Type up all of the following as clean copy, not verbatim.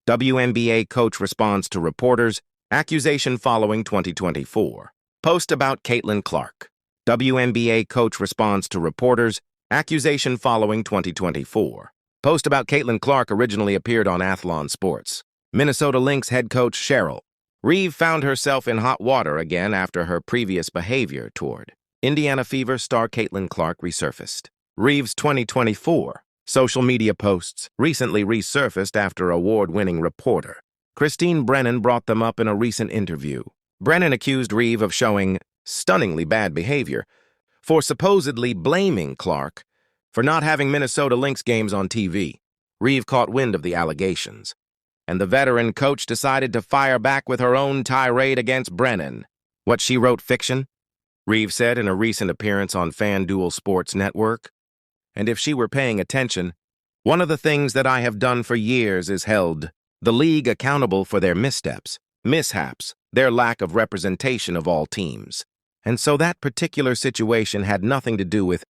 WNBA coach responds to reporters, accusation following 2024. Post about Caitlin Clark. WNBA coach responds to reporters, accusation following 2024. Post about Caitlin Clark originally appeared on Athlon Sports. Minnesota Lynx head coach Cheryl Reeve found herself in hot water again after her previous behavior toward Indiana Fever star Caitlin Clark resurfaced. Reeve's 2024 social media posts recently resurfaced after award-winning reporter Christine Brennan brought them up in a recent interview. Brennan accused Reeve of showing stunningly bad behavior for supposedly blaming Clark for not having Minnesota Lynx games on TV. Reeve caught wind of the allegations, and the veteran coach decided to fire back with her own tirade against Brennan. What she wrote fiction? Reeve said in a recent appearance on FanDuel Sports Network. And if she were paying attention, one of the things that I have done for years is held the league accountable for their missteps, mishaps, their lack of representation of all teams. And so that particular situation had nothing to do with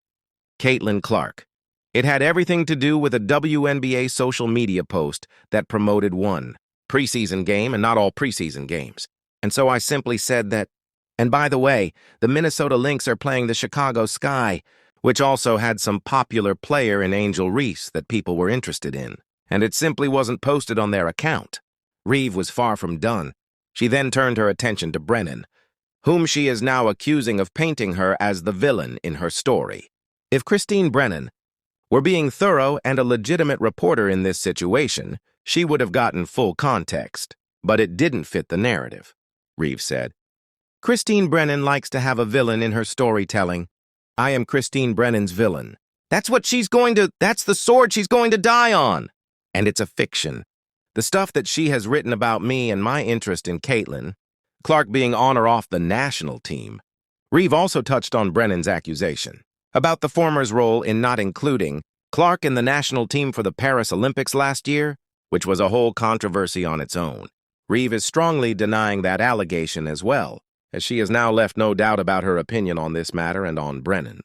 Caitlin Clark. It had everything to do with a WNBA social media post that promoted one preseason game and not all preseason games. And so I simply said that, and by the way, the Minnesota Lynx are playing the Chicago Sky, which also had some popular player in Angel Reese that people were interested in, and it simply wasn't posted on their account. Reeve was far from done. She then turned her attention to Brennan, whom she is now accusing of painting her as the villain in her story. If Christine Brennan were being thorough and a legitimate reporter in this situation, she would have gotten full context, but it didn't fit the narrative, Reeve said. Christine Brennan likes to have a villain in her storytelling. I am Christine Brennan's villain. That's the sword she's going to die on. And it's a fiction. The stuff that she has written about me and my interest in Caitlin, Clark being on or off the national team. Reeve also touched on Brennan's accusation about the former's role in not including Clark in the national team for the Paris Olympics last year, which was a whole controversy on its own. Reeve is strongly denying that allegation as well, as she has now left no doubt about her opinion on this matter and on Brennan.